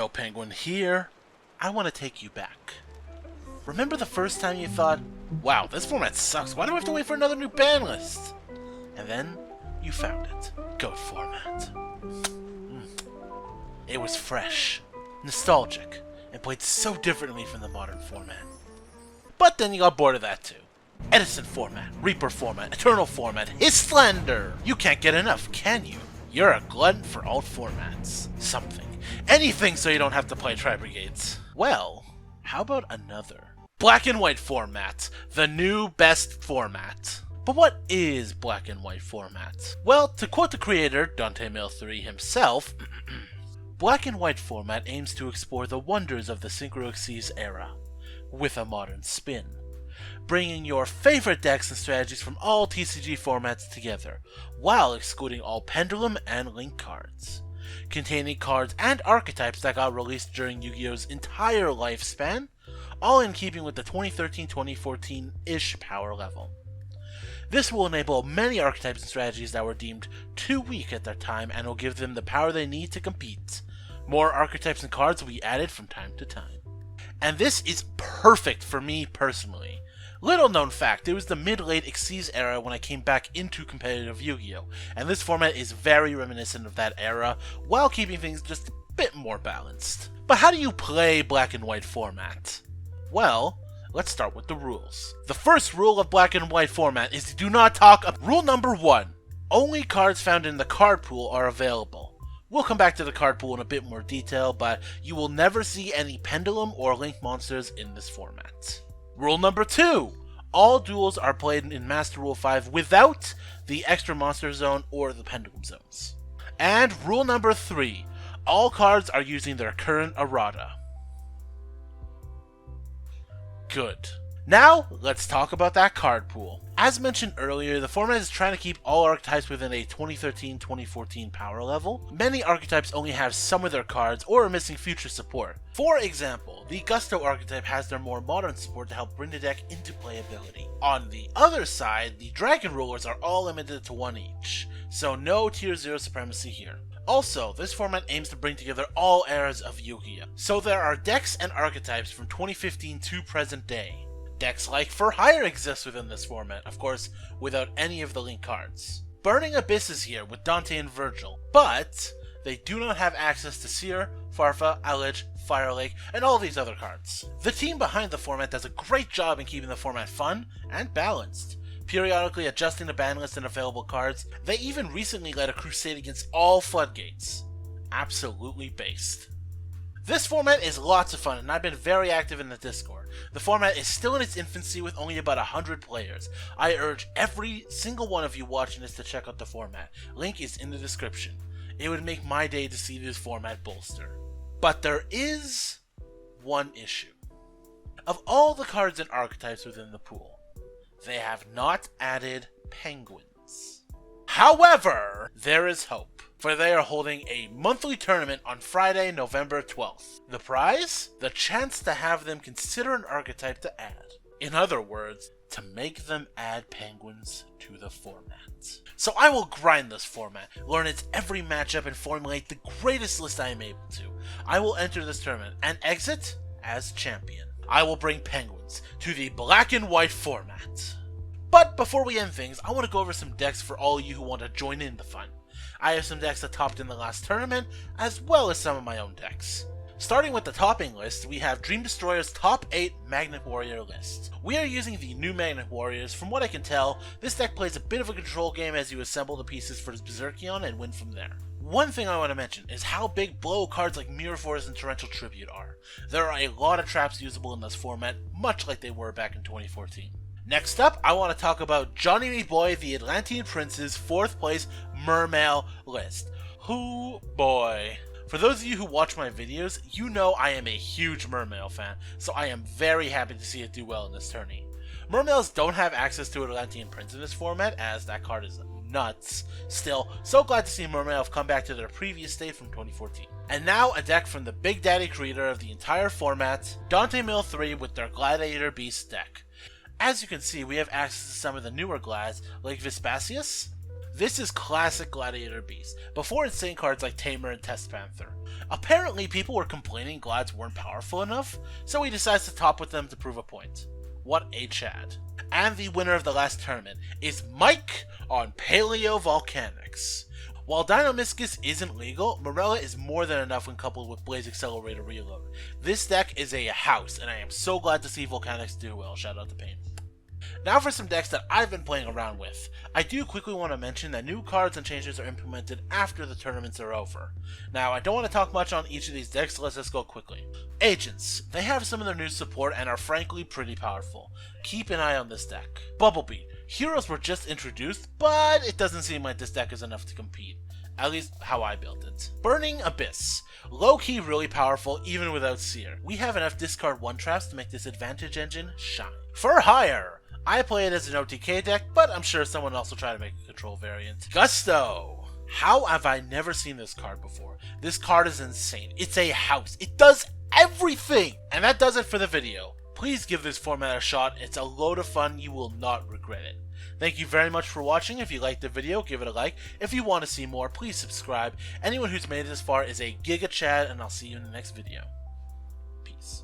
Nopenguin here. I want to take you back. Remember the first time you thought, wow, this format sucks, why do I have to wait for another new ban list? And then you found it. Goat format. It was fresh, nostalgic, and played so differently from the modern format. But then you got bored of that too. Edison format, Reaper format, Eternal format, Histlander! You can't get enough, can you? You're a glutton for alt formats. Something. Anything so you don't have to play Tri-Brigades. Well, how about another? Black and White format. The new best format. But what is Black and White format? Well, to quote the creator, DanteMail3 himself, Black and White format aims to explore the wonders of the Synchro Xyz era, with a modern spin, bringing your favorite decks and strategies from all TCG formats together, while excluding all Pendulum and Link cards, containing cards and archetypes that got released during Yu-Gi-Oh's entire lifespan, all in keeping with the 2013-2014-ish power level. This will enable many archetypes and strategies that were deemed too weak at their time and will give them the power they need to compete. More archetypes and cards will be added from time to time. And this is perfect for me personally. Little known fact, it was the mid-late Xyz era when I came back into competitive Yu-Gi-Oh! And this format is very reminiscent of that era, while keeping things just a bit more balanced. But how do you play Black and White format? Well, let's start with the rules. The first rule of Black and White format is do not talk about rule number 1. Only cards found in the card pool are available. We'll come back to the card pool in a bit more detail, but you will never see any Pendulum or Link monsters in this format. Rule number 2. All duels are played in Master Rule 5 without the extra monster zone or the Pendulum zones. And rule number 3. All cards are using their current errata. Good. Now, let's talk about that card pool. As mentioned earlier, the format is trying to keep all archetypes within a 2013-2014 power level. Many archetypes only have some of their cards or are missing future support. For example, the Gusto archetype has their more modern support to help bring the deck into playability. On the other side, the Dragon Rulers are all limited to 1 each, so no tier 0 supremacy here. Also, this format aims to bring together all eras of Yu-Gi-Oh! So there are decks and archetypes from 2015 to present day. Decks like For Hire exist within this format, of course, without any of the Link cards. Burning Abyss is here with Dante and Virgil, but they do not have access to Seer, Farfa, Alich, Firelake, and all these other cards. The team behind the format does a great job in keeping the format fun and balanced, periodically adjusting the ban list and available cards. They even recently led a crusade against all floodgates. Absolutely based. This format is lots of fun, and I've been very active in the Discord. The format is still in its infancy with only about 100 players. I urge every single one of you watching this to check out the format. Link is in the description. It would make my day to see this format bolster. But there is one issue. Of all the cards and archetypes within the pool, they have not added penguins. However, there is hope, for they are holding a monthly tournament on Friday, November 12th. The prize? The chance to have them consider an archetype to add. In other words, to make them add penguins to the format. So I will grind this format, learn its every matchup, and formulate the greatest list I am able to. I will enter this tournament and exit as champion. I will bring penguins to the Black and White format. But before we end things, I want to go over some decks for all of you who want to join in the fun. I have some decks that topped in the last tournament, as well as some of my own decks. Starting with the topping list, we have Dream Destroyer's top 8 Magnet Warrior list. We are using the new Magnet Warriors. From what I can tell, this deck plays a bit of a control game as you assemble the pieces for Berserkion and win from there. One thing I want to mention is how big blow cards like Mirror Force and Torrential Tribute are. There are a lot of traps usable in this format, much like they were back in 2014. Next up, I want to talk about Johnny Me Boy, the Atlantean Prince's 4th place Mermail list. Hoo boy. For those of you who watch my videos, you know I am a huge Mermail fan, so I am very happy to see it do well in this tourney. Mermails don't have access to Atlantean Prince in this format, as that card is nuts. Still, so glad to see Mermail have come back to their previous state from 2014. And now a deck from the Big Daddy creator of the entire format, DanteMail3 with their Gladiator Beast deck. As you can see, we have access to some of the newer glads, like Vespasius, This is classic Gladiator Beast, before insane cards like Tamer and Test Panther. Apparently people were complaining Glads weren't powerful enough, so he decides to top with them to prove a point. What a Chad. And the winner of the last tournament is Mike on Paleo Volcanics. While Dino-Miscus isn't legal, Morella is more than enough when coupled with Blaze Accelerator Reload. This deck is a house, and I am so glad to see Volcanics do well. Shout out to Peng. Now for some decks that I've been playing around with. I do quickly want to mention that new cards and changes are implemented after the tournaments are over. Now, I don't want to talk much on each of these decks, so let's just go quickly. Agents. They have some of their new support and are frankly pretty powerful. Keep an eye on this deck. Bubblebee. Heroes were just introduced, but it doesn't seem like this deck is enough to compete. At least how I built it. Burning Abyss. Low-key really powerful even without Seer. We have enough discard 1 traps to make this advantage engine shine. For Hire. I play it as an OTK deck, but I'm sure someone else will try to make a control variant. Gusto! How have I never seen this card before? This card is insane. It's a house. It does everything! And that does it for the video. Please give this format a shot. It's a load of fun. You will not regret it. Thank you very much for watching. If you liked the video, give it a like. If you want to see more, please subscribe. Anyone who's made it this far is a Giga Chad, and I'll see you in the next video. Peace.